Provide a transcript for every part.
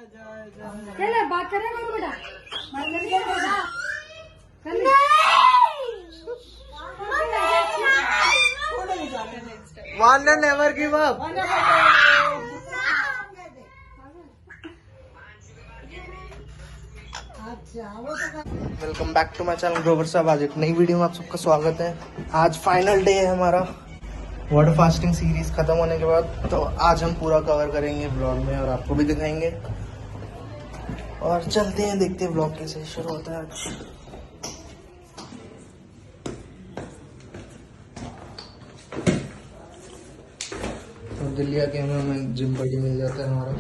चले बात करें करो बेटा। One and never give up. Welcome back to my channel Grover साहब। आज एक नई वीडियो में आप सबका स्वागत है। आज फाइनल डे है हमारा वर्ड फास्टिंग सीरीज खत्म होने के बाद, तो आज हम पूरा कवर करेंगे ब्लॉग में और आपको भी दिखाएंगे। और चलते हैं, देखते हैं ब्लॉग कैसे शुरू होता है आज। तो दिल्ली आके हमें जिम बड़ी मिल जाता है हमारा।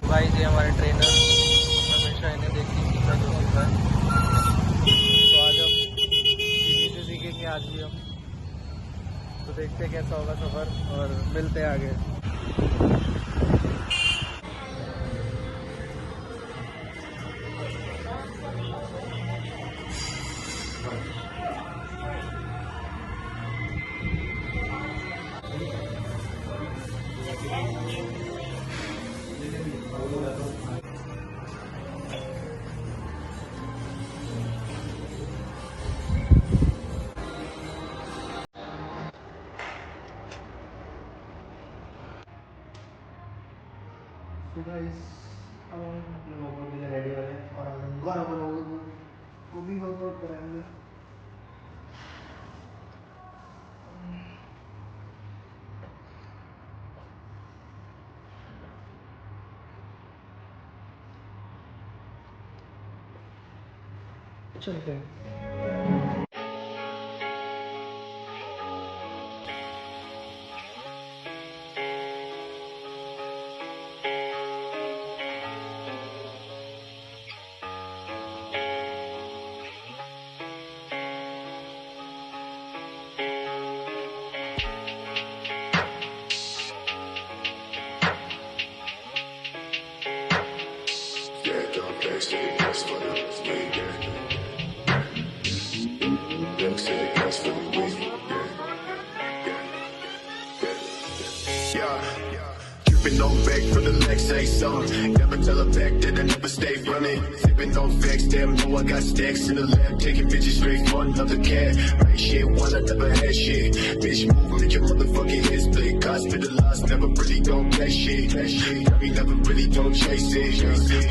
भाई जी हमारे ट्रेनर, हमेशा इन्हें देख के सीखना जो होता है। तो आज हम इन्हीं से सीखेंगे आज भी हम। तो देखते हैं कैसा होगा सफ़र और मिलते हैं आगे। तो गाइस अब हम अपने वर्कआउट के लिए रेडी हो रहे हैं और हम गौरव को भी वर्कआउट कराएंगे। चलते हैं। Dripping on back from the Lex, say something. Never tell her back that I never stay running. Sipping on facts, damn, know I got stacks in the lab. Taking bitches straight for another cat. Right shit, one I never had shit. Bitch, move, make your motherfucking head split. Hospitalized, never really don't that shit. We never really don't chase it.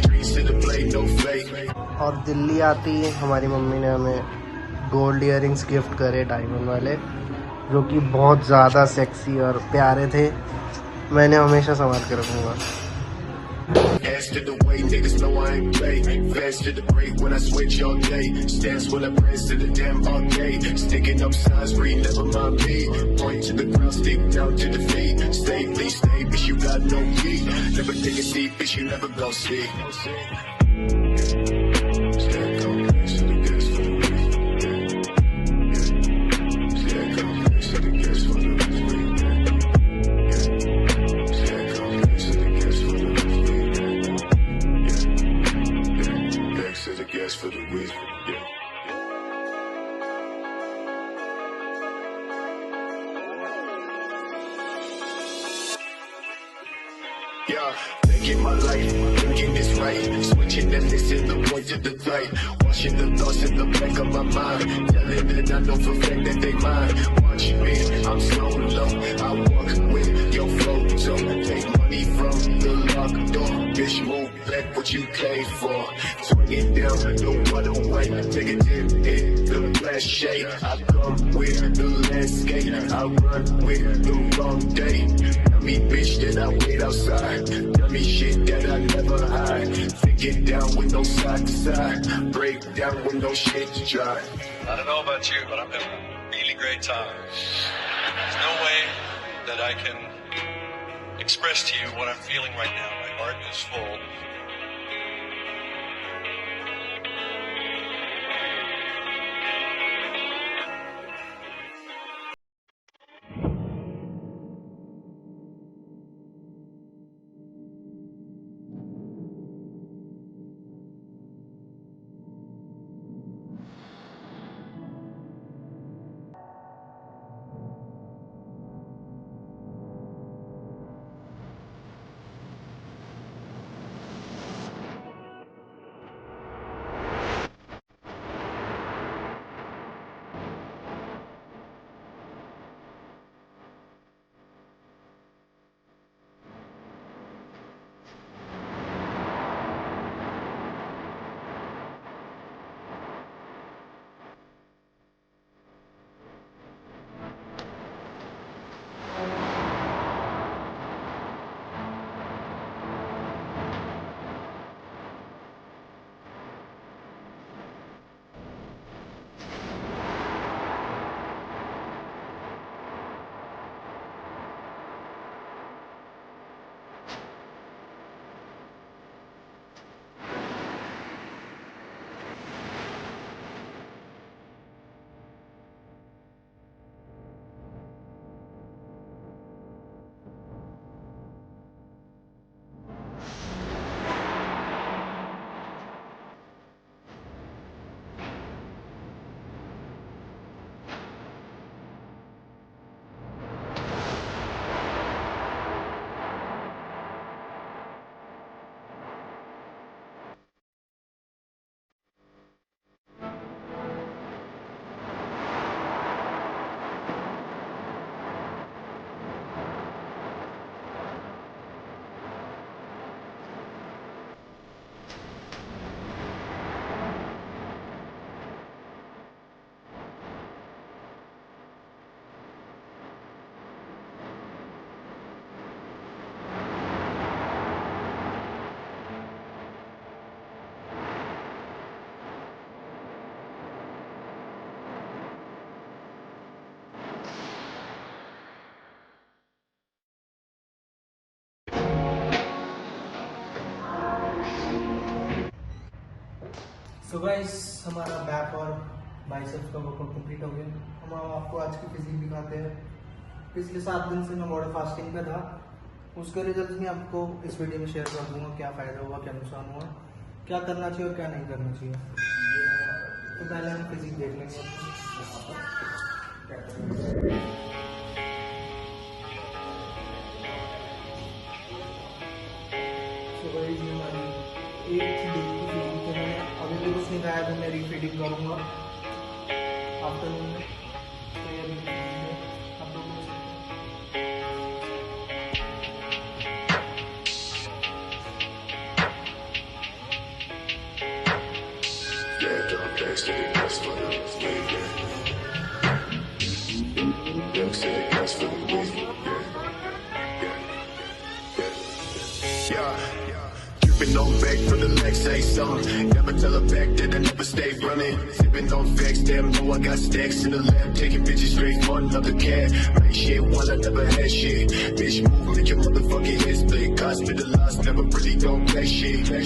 Dreams to the play, no fake. और दिल्ली आती ही हमारी mummy ने हमें gold earrings gift करे, diamond वाले, जो कि बहुत ज़्यादा सेक्सी और प्यारे थे। मैंने हमेशा संभाल के रखूँगा। Faster the way, niggas know I ain't play. Faster the break when I switch all day. Stance when I press to the damn arcade. Sticking up signs, read, never mind me. Point to the ground, stick down to the feet. Stay, please stay, bitch, you got no key. Never take a seat, bitch, you never gon' see. Stack up, to the gas for the week. Stack up, to the gas for the week. For the week, yeah. Yeah, thinking my life, thinking this right. Switching and missing the point of the light. Washing the thoughts in the back of my mind. Telling that I know for fact that they mine. Watch me, I'm so low. I walk with your flow. So take money from the locked door. Bitch, move back what you came for. Swing it down, no other way. Take a dip, hit the flash shade. I come with the landscape. I run with the wrong day. Tell me bitch that I wait outside. Tell me shit that I never hide. Take it down with no side to side. Break down with no shit to try. I don't know about you, but I'm having a really great time. There's no way that I can express to you what I'm feeling right now. My heart is full. So guys हमारा back और biceps का workout complete हो गया। हम आपको आज की physique दिखाते हैं। पिछले 7 दिन से मैं बॉडी फास्टिंग पे था, उसके रिजल्ट भी आपको इस वीडियो में शेयर कर दूंगा। क्या फ़ायदा हुआ, क्या नुकसान हुआ, क्या करना चाहिए और क्या नहीं करना चाहिए। तो पहले हम फिजिक देख लेंगे। तो गाइस ये हमारी 8th डे की फिजिक है। मैंने अभी भी कुछ नहीं खाया, तो मैं रीफीडिंग करूँगा आफ्टरनून में। तो ये अभी आप लोग Yeah, drop that shit, that's for the week, yeah. Drop shit, that's for the week, yeah. Dripping on back for the legs, say something. Never tell her back that I never stay running. Sipping on facts, damn, know I got stacks in the lab. Taking bitches straight for another cat. Make shit while I never had shit. Bitch, move, make your motherfucking head split. Hospitalized, never really don't play shit. Tell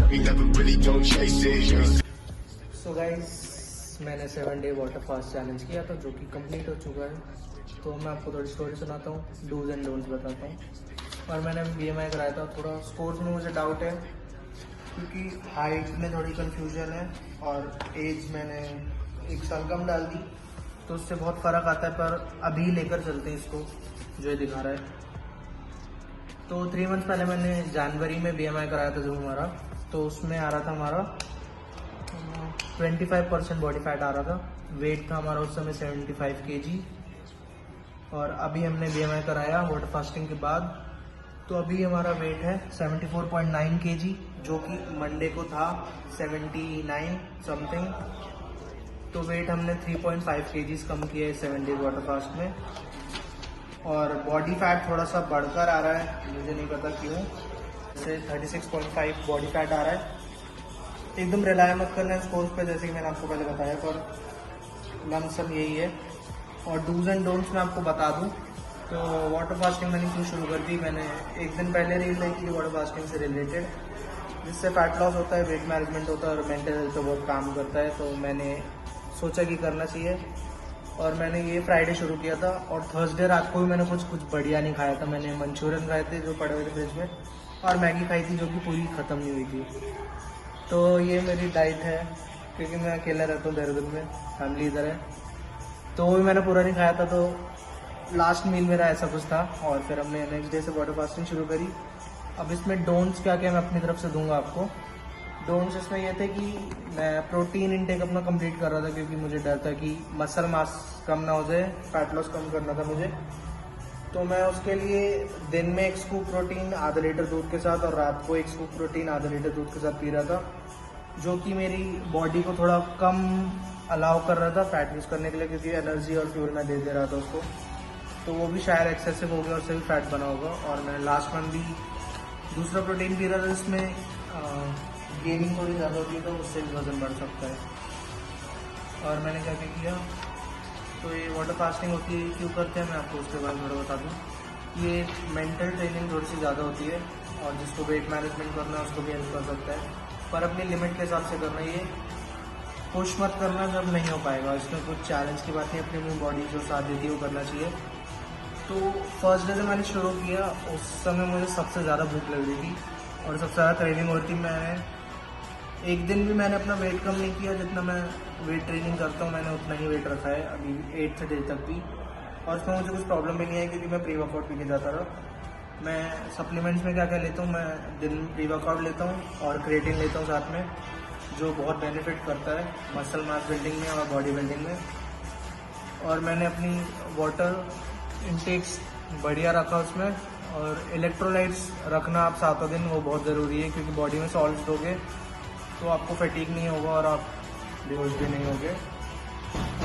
me never really don't chase it. So guys मैंने 7 day water fast challenge किया था, जो कि complete हो चुका है। तो मैं आपको थोड़ी स्टोरी सुनाता हूँ, डूज एंड डोंट्स बताता हूँ। और मैंने BMI कराया था। थोड़ा स्कोर्स में मुझे डाउट है, क्योंकि हाइट में थोड़ी कंफ्यूजन है और एज मैंने 1 साल कम डाल दी, तो उससे बहुत फ़र्क आता है। पर अभी लेकर चलते हैं इसको, जो ये दिखा रहा है। तो 3 मंथ पहले मैंने जनवरी में BMI कराया था जो हमारा, तो उसमें आ रहा था हमारा 25% बॉडी फैट आ रहा था। वेट था हमारा उस समय 75 kg। और अभी हमने BMI कराया वाटर फास्टिंग के बाद, तो अभी हमारा वेट है 74.9 kg, जो कि मंडे को था 79 समथिंग। तो वेट हमने 3.5 kg कम किया है 7 डेज वाटर फास्ट में। और बॉडी फैट थोड़ा सा बढ़कर आ रहा है, मुझे नहीं पता क्यों। जैसे 36.5 बॉडी फैट आ रहा है। एकदम रिलाय मत करना है स्कोर्स पे, जैसे कि मैंने आपको पहले बताया, पर लमसम यही है। और डूज एंड डोंट्स मैं आपको बता दूं, तो वाटर फास्टिंग मैंने क्यों शुरू कर दी। मैंने 1 दिन पहले रील देखी थी वाटर फास्टिंग से रिलेटेड, जिससे फैट लॉस होता है, वेट मैनेजमेंट होता है और मेंटल हेल्थ पे बहुत काम करता है। तो मैंने सोचा कि करना चाहिए, और मैंने ये फ्राइडे शुरू किया था। और थर्सडे रात को भी मैंने कुछ बढ़िया नहीं खाया था। मैंने मंचूरियन खाए थे जो पड़े हुए थे फ्रिज में, और मैगी खाई थी जो कि पूरी ख़त्म नहीं हुई थी। तो ये मेरी डाइट है, क्योंकि मैं अकेला रहता हूँ देहरादून में, फैमिली इधर है। तो वो भी मैंने पूरा नहीं खाया था, तो लास्ट मील मेरा ऐसा कुछ था। और फिर हमने नेक्स्ट डे से वाटर फास्टिंग शुरू करी। अब इसमें डोंट्स क्या क्या मैं अपनी तरफ से दूंगा आपको। डोंट्स इसमें ये थे कि मैं प्रोटीन इनटेक अपना कंप्लीट कर रहा था, क्योंकि मुझे डर था कि मसल मास कम ना हो जाए, फैट लॉस कम करना था मुझे। तो मैं उसके लिए दिन में 1 स्कूप प्रोटीन आधा लीटर दूध के साथ, और रात को 1 स्कूप प्रोटीन आधा लीटर दूध के साथ पी रहा था, जो कि मेरी बॉडी को थोड़ा कम अलाउ कर रहा था फैट यूज़ करने के लिए, क्योंकि एनर्जी और फ्यूल मैं दे रहा था उसको। तो वो भी शायद एक्सेसिव हो गया, उससे भी फैट बना होगा। और मैं लास्ट मंथ भी दूसरा प्रोटीन पी रहा था, जिसमें गेनिंग थोड़ी ज़्यादा होती है, तो उससे भी वजन बढ़ सकता है। और मैंने क्या क्या किया, तो ये वाटर फास्टिंग होती है, क्यों करते हैं मैं आपको उसके बारे में थोड़ा बता दूँ। ये मेंटल ट्रेनिंग थोड़ी सी ज़्यादा होती है, और जिसको वेट मैनेजमेंट करना है उसको भी हेल्प कर सकता है, पर अपनी लिमिट के हिसाब से करना। ये पुश मत करना जब नहीं हो पाएगा। इसमें कुछ चैलेंज की बात नहीं, अपनी बॉडी जो साथ देती है वो करना चाहिए। तो फर्स्ट डे से मैंने शुरू किया, उस समय मुझे सबसे ज़्यादा भूख लग रही थी और सबसे ज़्यादा क्रेविंग होती। मैंने एक दिन भी मैंने अपना वेट कम नहीं किया, जितना मैं वेट ट्रेनिंग करता हूँ मैंने उतना ही वेट रखा है अभी 8th डे तक भी। और उसमें मुझे कुछ प्रॉब्लम भी नहीं है, क्योंकि मैं प्री वर्कआउट पी के जाता रहा। मैं सप्लीमेंट्स में क्या क्या लेता हूँ, मैं दिन में प्री वर्कआउट लेता हूँ और क्रिएटिन लेता हूँ साथ में, जो बहुत बेनिफिट करता है मसल मास बिल्डिंग में और बॉडी बिल्डिंग में। और मैंने अपनी वाटर इंटेक्स बढ़िया रखा उसमें, और इलेक्ट्रोलाइट्स रखना आप 7 दिन, वो बहुत ज़रूरी है, क्योंकि बॉडी में सॉल्ट्स दोगे तो आपको फटीग नहीं होगा और आप बेहोश भी नहीं होगे।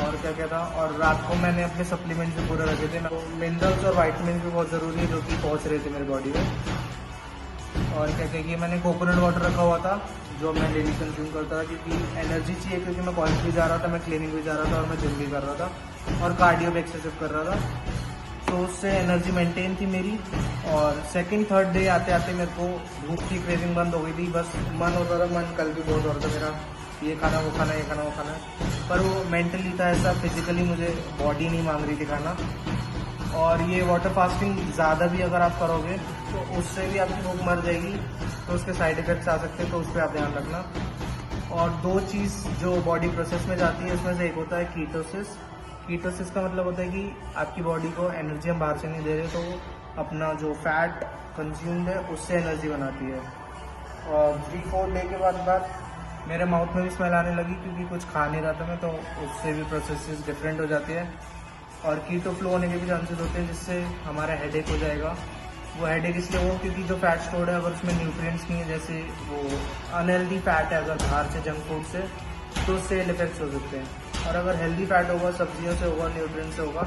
और क्या क्या था, और रात को मैंने अपने सप्लीमेंट्स भी पूरे रखे थे। मिनरल्स और वाइटमिन भी बहुत ज़रूरी है, जो कि पहुँच रहे थे मेरी बॉडी में। और क्या क्या किया, मैंने कोकोनट वाटर रखा हुआ था, जो मैं डेली कंज्यूम करता था, क्योंकि एनर्जी चाहिए, क्योंकि मैं कॉलेज भी जा रहा था, मैं क्लिनिक भी जा रहा था, और मैं जिम भी कर रहा था, और कार्डियो भी एक्सरसाइज कर रहा था। तो उससे एनर्जी मेंटेन थी मेरी। और सेकंड थर्ड डे आते आते मेरे को भूख की क्रेविंग बंद हो गई थी, बस मन होता था, मन कल भी बहुत हो रहा था मेरा ये खाना वो खाना, ये खाना वो खाना, पर वो मेंटली था ऐसा, फिजिकली मुझे बॉडी नहीं मांग रही थी खाना। और ये वाटर फास्टिंग ज़्यादा भी अगर आप करोगे तो उससे भी आपकी भूख मर जाएगी, तो उसके साइड इफेक्ट्स आ सकते हैं, तो उस पर आप ध्यान रखना। और दो चीज़ जो बॉडी प्रोसेस में जाती है उसमें से एक होता है कीटोसिस। कीटोसिस का मतलब होता है कि आपकी बॉडी को एनर्जी हम बाहर से नहीं दे रहे, तो वो अपना जो फैट कंज्यूम्ड है उससे एनर्जी बनाती है। और 3-4 डे के बाद मेरे माउथ में भी स्मेल आने लगी, क्योंकि कुछ खा नहीं रहा था मैं, तो उससे भी प्रोसेसेस डिफरेंट हो जाती है। और कीटो फ्लो होने के भी चांसेस होते हैं, जिससे हमारा हेडेक हो जाएगा। वो हेडेक इसलिए हो क्योंकि जो फैट स्टोर्ड है अगर उसमें न्यूट्रिएंट्स नहीं है, जैसे वो अनहेल्दी फैट है अगर बाहर से जंक फूड से, तो उससे इफेक्ट्स हो सकते हैं। और अगर हेल्दी फैट होगा, सब्जियों से होगा, न्यूट्रिएंट्स से होगा,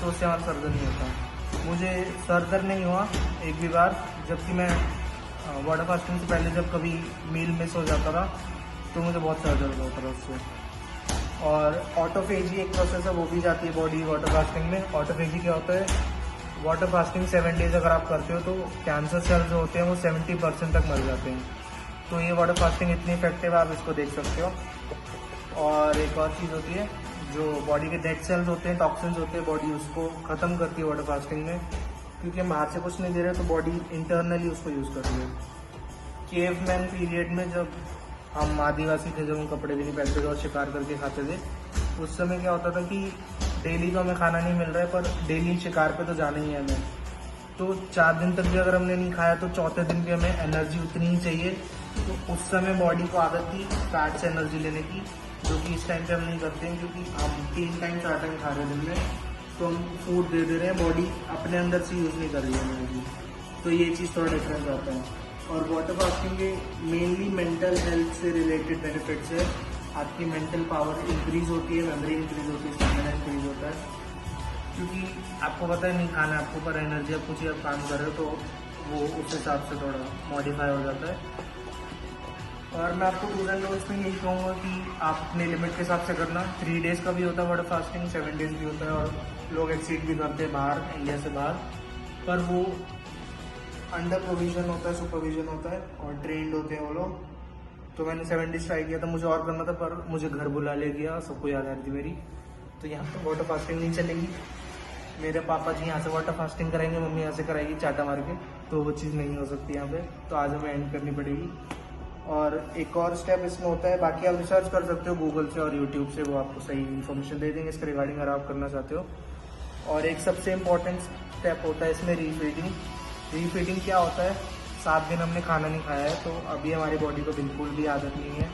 तो उससे हमारा सर दर्द नहीं होता। मुझे सर दर्द नहीं हुआ एक भी बार, जबकि मैं वाटर फास्टिंग से पहले जब कभी मील मिस हो जाता था तो मुझे बहुत सर दर्द होता था उससे। और ऑटोफेजी एक प्रोसेस है, वो भी जाती है बॉडी वाटर फास्टिंग में। ऑटोफेजी क्या होता है? वाटर फास्टिंग 7 डेज अगर आप करते हो तो कैंसर सेल्स जो होते हैं वो 70% तक मर जाते हैं। तो ये वाटर फास्टिंग इतनी इफेक्टिव है, आप इसको देख सकते हो। और एक और चीज़ होती है, जो बॉडी के डेड सेल्स होते हैं, टॉक्सिन्स होते हैं, बॉडी उसको ख़त्म करती है वाटर फास्टिंग में, क्योंकि हम बाहर से कुछ नहीं दे रहे तो बॉडी इंटरनली उसको यूज़ करती है। केवमैन पीरियड में जब हम आदिवासी थे, जब हम कपड़े भी नहीं पहनते थे और शिकार करके खाते थे, उस समय क्या होता था कि डेली तो हमें खाना नहीं मिल रहा है, पर डेली शिकार पे तो जाना ही है हमें। तो 4 दिन तक भी अगर हमने नहीं खाया तो चौथे दिन भी हमें एनर्जी उतनी ही चाहिए। तो उस समय बॉडी को आदत थी फैट से एनर्जी लेने की, जो कि इस टाइम पे हम नहीं करते हैं, क्योंकि हम 3 टाइम 4 टाइम खा रहे हैं दिन में, तो हम फूड दे रहे हैं, बॉडी अपने अंदर से यूज़ नहीं कर रही है एनर्जी। तो ये चीज़ थोड़ा डिफरेंस आता है। और वाटर फास्टिंग के मेनली मेंटल हेल्थ से रिलेटेड बेनिफिट्स है। आपकी मेंटल पावर इंक्रीज होती है, मेमोरी इंक्रीज होती है, स्टेमिना इंक्रीज होता है, क्योंकि आपको पता है नहीं खाना, आपको पर एनर्जी, आप कुछ आप काम कर रहे हो तो वो उस हिसाब से थोड़ा मॉडिफाई हो जाता है। और मैं आपको डूज एंड डोंट्स में यही कहूँगा कि आप अपने लिमिट के हिसाब से करना। 3 डेज़ का भी होता है वाटर फास्टिंग, 7 डेज़ भी होता है, और लोग एक्सीड भी करते हैं बाहर, इंडिया से बाहर, पर वो अंडर प्रोविजन होता है, सुपरविजन होता है, और ट्रेंड होते हैं वो लोग। तो मैंने 7 डेज ट्राई किया था, मुझे और करना था, पर मुझे घर बुला ले गया, सबको याद आ रही थी मेरी। तो यहाँ पर वाटर फास्टिंग नहीं चलेगी। मेरे पापा जी यहाँ से वाटर फास्टिंग कराएंगे, मम्मी यहाँ से कराएगी चाटा मार के, तो वो चीज़ नहीं हो सकती यहाँ पे, तो आज हमें एंड करनी पड़ेगी। और एक और स्टेप इसमें होता है, बाकी आप रिसर्च कर सकते हो गूगल से और यूट्यूब से, वो आपको सही इन्फॉर्मेशन दे देंगे इसके रिगार्डिंग अगर आप करना चाहते हो। और एक सबसे इम्पॉर्टेंट स्टेप होता है इसमें रीफीडिंग। रीफीडिंग क्या होता है? 7 दिन हमने खाना नहीं खाया है, तो अभी हमारी बॉडी को बिल्कुल भी आदत नहीं है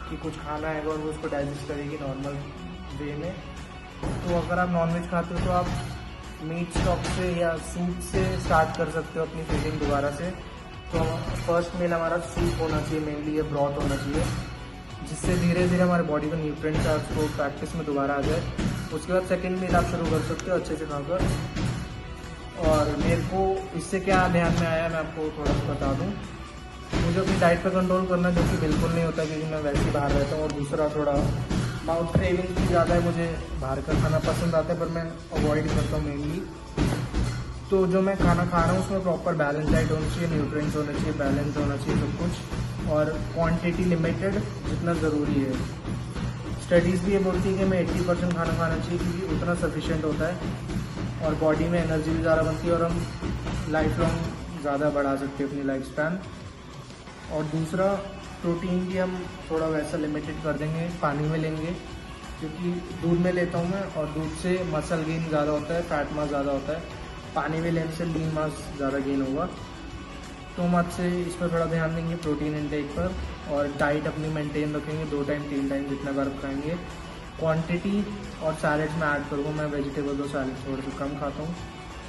कि कुछ खाना है और वो उसको डाइजेस्ट करेगी नॉर्मल वे में। तो अगर आप नॉनवेज खाते हो तो आप मीट स्टॉक से या सूप से स्टार्ट कर सकते हो अपनी फीडिंग दोबारा से। तो फर्स्ट मील हमारा सूप होना चाहिए, मेनली ये ब्रॉथ होना चाहिए, जिससे धीरे धीरे हमारे बॉडी को न्यूट्रिएंट्स को प्रैक्टिस में दोबारा आ जाए। उसके बाद सेकेंड मील आप शुरू कर सकते हो अच्छे से खाकर। और मेरे को इससे क्या ध्यान में आया, मैं आपको थोड़ा सा बता दूं। मुझे अपनी डाइट पे कंट्रोल करना, जो कि बिल्कुल नहीं होता, क्योंकि मैं वैसे ही बाहर रहता हूँ। और दूसरा, थोड़ा माउथ क्रेविंग भी ज़्यादा है, मुझे बाहर का खाना पसंद आता है, पर मैं अवॉइड करता हूँ मेनली। तो जो मैं खाना खा रहा हूँ उसमें प्रॉपर बैलेंस डाइट होनी चाहिए, न्यूट्रिएंट्स होना चाहिए, बैलेंस होना चाहिए सब कुछ, और क्वांटिटी लिमिटेड जितना ज़रूरी है। स्टडीज़ भी ये बोलती है कि हमें 80% खाना खाना चाहिए, क्योंकि उतना सफिशिएंट होता है, और बॉडी में एनर्जी भी ज़्यादा बनती है, और हम लाइफ लॉन्ग ज़्यादा बढ़ा सकते हैं अपनी लाइफ स्पैन। और दूसरा, प्रोटीन भी हम थोड़ा वैसा लिमिटेड कर देंगे, पानी में लेंगे, क्योंकि दूध में लेता हूँ मैं, और दूध से मसल गेन ज़्यादा होता है, फैट मास ज़्यादा होता है। पानी में लेने से लीन मास ज़्यादा गेन होगा। तो हम आज से इस पर थोड़ा ध्यान देंगे, प्रोटीन इंटेक पर, और डाइट अपनी मेंटेन रखेंगे, 2 टाइम 3 टाइम जितना बार खाएंगे। क्वांटिटी और सैलेड्स में ऐड करूँगा, मैं वेजिटेबल और सैलेड थोड़े से कम खाता हूँ।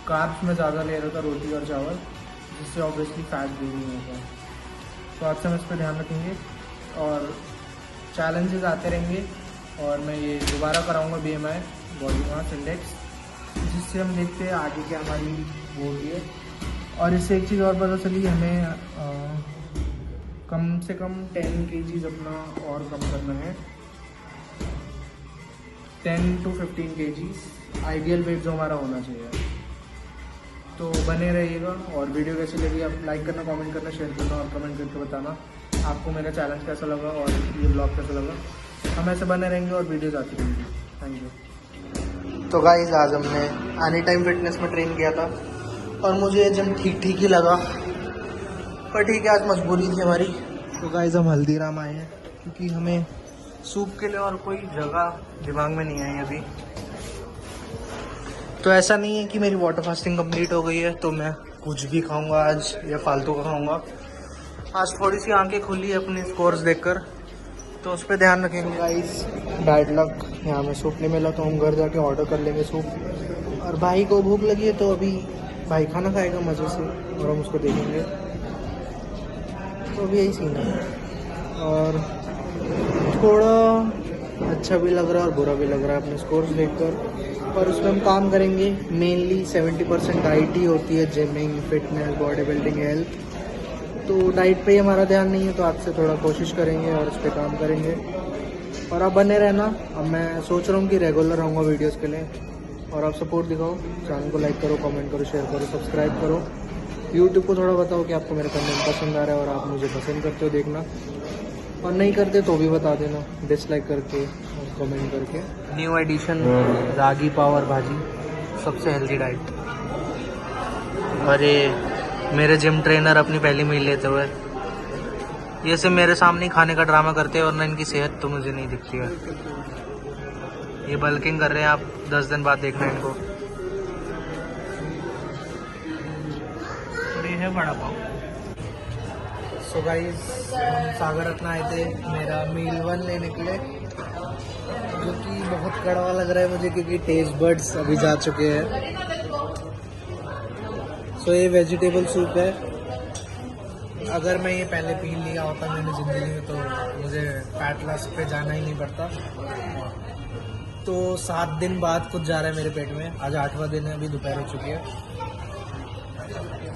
कार्ब्स में ज़्यादा ले रहा था, रोटी और चावल, जिससे ऑब्वियसली फैट गेन नहीं होगा। तो आज से हम इस पर ध्यान रखेंगे, और चैलेंजेस आते रहेंगे, और मैं ये दोबारा कराऊँगा BMI, बॉडी मास इंडेक्स, जिससे हम देखते हैं आगे क्या हमारी वो होती है। और इससे एक चीज़ और पता चली, हमें कम से कम 10 kg अपना और कम करना है, 10 to 15 kg आइडियल वेट जो हमारा होना चाहिए। तो बने रहिएगा, और वीडियो कैसी लगी आप लाइक करना, कमेंट करना, शेयर करना, और कमेंट करके बताना आपको मेरा चैलेंज कैसा लगा और ये ब्लॉग कैसा लगा। हम ऐसे बने रहेंगे और वीडियोज आती रहेंगी। Thank you. तो गाइस आज हमने एनी टाइम फिटनेस में ट्रेन किया था और मुझे जिम ठीक ठीक ही लगा, पर ठीक है आज मजबूरी थी हमारी। तो गाइस हम हल्दीराम आए हैं क्योंकि हमें सूप के लिए और कोई जगह दिमाग में नहीं आई अभी। तो ऐसा नहीं है कि मेरी वाटर फास्टिंग कंप्लीट हो गई है तो मैं कुछ भी खाऊंगा आज या फालतू का खाऊंगा। आज थोड़ी सी आंखें खुली अपने स्कोर्स देखकर, तो उस पर ध्यान रखेंगे गाइस। बैड लक, यहाँ में सूप नहीं मिला तो हम घर जाके ऑर्डर कर लेंगे सूप। और भाई को भूख लगी है तो अभी भाई खाना खाएगा मज़े से और हम उसको देखेंगे। तो अभी यही सीन है और थोड़ा अच्छा भी लग रहा है और बुरा भी लग रहा है अपने स्कोर्स देखकर, पर उसमें हम काम करेंगे। मेनली 70% डाइट ही होती है, gymming, fitness, body building, health. तो डाइट पे ही हमारा ध्यान नहीं है, तो आज से थोड़ा कोशिश करेंगे और उस पर काम करेंगे। और आप बने रहना। अब मैं सोच रहा हूँ कि रेगुलर रहूँगा वीडियोस के लिए और आप सपोर्ट दिखाओ। चैनल को लाइक करो, कमेंट करो, शेयर करो, सब्सक्राइब करो। यूट्यूब को थोड़ा बताओ कि आपको मेरा कंटेंट पसंद आ रहा है और आप मुझे पसंद करते हो देखना, और नहीं करते तो भी बता देना डिसलाइक करके और कमेंट करके। न्यू एडिशन रागी पावर भाजी, सबसे हेल्दी डाइट। अरे मेरे जिम ट्रेनर अपनी पहली मील लेते हुए ये सिर्फ मेरे सामने ही खाने का ड्रामा करते हैं और ना इनकी सेहत तो मुझे नहीं दिखती है। ये बल्किंग कर रहे हैं, आप 10 दिन बाद देखना इनको। और ये है बड़ा पाव। सो गाइस सागर रत्ना आए थे मेरा मील 1 लेने के लिए, जो कि बहुत कड़वा लग रहा है मुझे क्योंकि टेस्ट बड्स अभी जा चुके हैं। सो ये वेजिटेबल सूप है। अगर मैं ये पहले पी लिया होता मैंने ज़िंदगी में तो मुझे फैट लॉस पे जाना ही नहीं पड़ता। तो 7 दिन बाद कुछ जा रहा है मेरे पेट में। आज 8वां दिन है, अभी दोपहर हो चुकी है।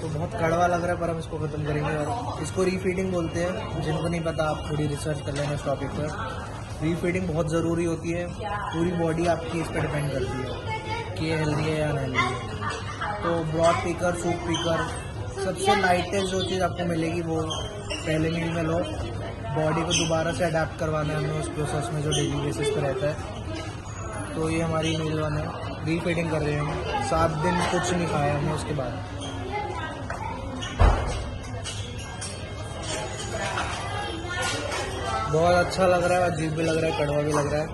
तो बहुत कड़वा लग रहा है पर हम इसको ख़त्म करेंगे। और इसको रीफीडिंग बोलते हैं, जिनको नहीं पता आप थोड़ी रिसर्च कर लेना इस टॉपिक पर। रीफीडिंग बहुत ज़रूरी होती है, पूरी बॉडी आपकी इस पर डिपेंड करती है कि ये हेल्दी है या अनहेल्दी है। तो ब्रॉथ पीकर, सूप पीकर, सबसे लाइटेस्ट जो चीज़ आपको मिलेगी वो पहले मील में लो। बॉडी को दोबारा से अडेप्ट करवाना है हमें उस प्रोसेस में जो डेली बेसिस पर रहता है। तो ये हमारी मील 1 है, रीफीडिंग कर रहे हैं हम। 7 दिन कुछ नहीं खाया हमने उसके बाद। बहुत अच्छा लग रहा है, अजीब भी लग रहा है, कड़वा भी लग रहा है,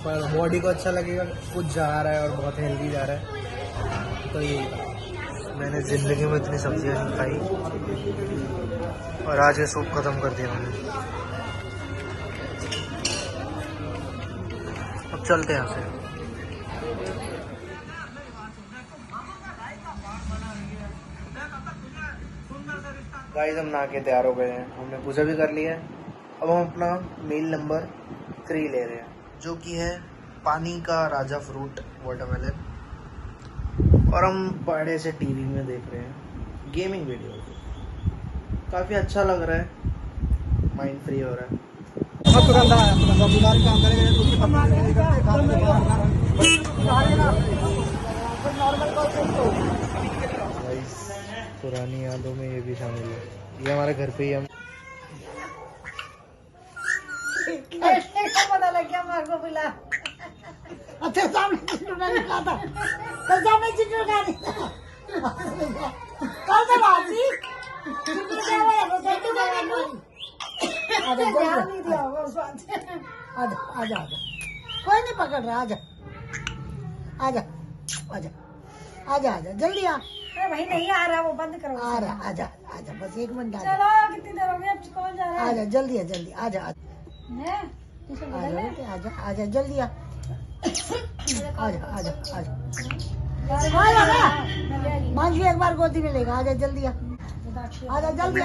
पर बॉडी को अच्छा लगेगा। कुछ जा रहा है और बहुत हेल्दी जा रहा है। तो ये मैंने ज़िंदगी में इतनी सब्जियां नहीं खाई और आज ये सूप ख़त्म कर दिया मैंने। अब चलते हैं यहाँ से। गाइस हम नहा के तैयार हो गए हैं, हमने पूजा भी कर ली है। अब हम अपना मील नंबर 3 ले रहे हैं, जो कि है पानी का राजा फ्रूट वाटरमेलन। और हम बड़े से टीवी में देख रहे हैं गेमिंग वीडियो। काफ़ी अच्छा लग रहा है, माइंड फ्री हो रहा है। पुरानी यादों में ये भी शामिल है। ये हमारे घर पे ही हम पता लग गया मार को पिला। अच्छा सामने चिट्टू नहीं खाता, तो सामने चिट्टू का नहीं कल से बाजी चिट्टू क्या हुआ वो चिट्टू का नहीं। अरे ध्यान नहीं दिया होगा उस बात से। आजा आजा आजा, कोई नहीं पकड़ रहा। आजा आजा आजा आजा आजा जल्दी आ। अरे भाई नहीं आ रहा, वो बंद करो। आ रहा, आजा आजा, बस 1 मिनट। चलो कितनी देर हो गई, अब कौन जा रहा है? आजा जल्दी आ, जल्दी आजा आजा आजा आजा जल्दी आ। आजा आजा आजा आजा, मांझी एक बार गोदी में लेगा। आजा जल्दी आ, आजा जल्दी आ।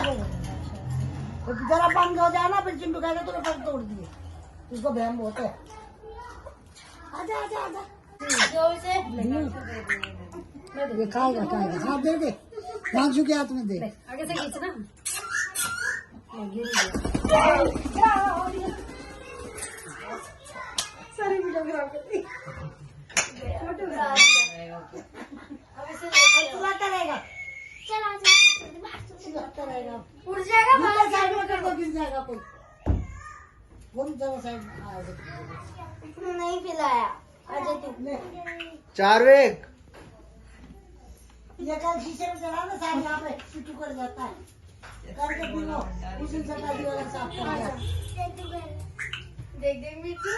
जरा बंद हो जाए ना, फिर चिंटू कहेगा तूने पर तोड़ दिए। इसको बहम बहुत है। आजा आजा आजा, खाएगा खाएगा। हाथ दे दे, मांझू के हाथ में दे। आगे से खींचना। सारी वीडियो खराब कर दी। करेगा उड़ जाएगा जूता बाहर साइड में कर दो, गिर जाएगा कोई। कौन जरा साइड में उसने नहीं पिलाया। आजा तू। ले, चार्विक ये कल शीशे में चला ना साहब, यहाँ पे पिटू कर जाता है, करके पी लो, उसी से दादी वाला साफ कर दिया। देख देख मिट्टू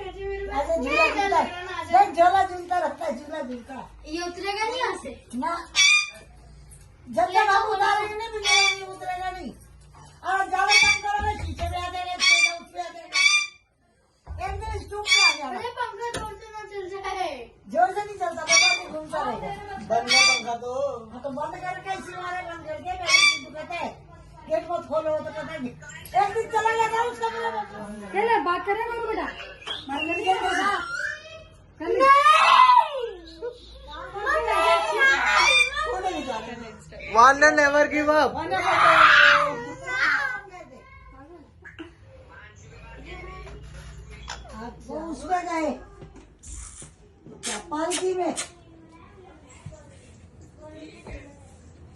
ऐसे झूला झूलता, देख झोला झूलता रहता है, झूला झूलता ये उतरेगा नहीं यहाँ से। ना, जब तक हम उतारेंगे नहीं बिल्कुल उतरेगा नहीं। और ज्यादा काम करोगे शीशे में आ जाएगा, उस पे आ जाएगा, एक दिन स्टूप पे आ जाएगा। अरे पंखा जोर से ना चल जाए। जोर से नहीं चलता, बता के घूमता रहेगा। बंद है पंखा तो। हाँ तो बंद करके इसी मारे बंद करके गाड़ी की कहते हैं गेट मत खोलो, तो कहते हैं एक दिन चला गया था उसका मेरा चले बात करें करो बेटा, मारने की क्या one and never give up. वो उसमें गए पालकी में,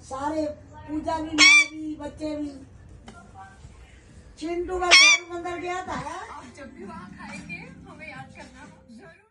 सारे पूजा की माँ भी बच्चे भी। चिंटू का घर अंदर गया था।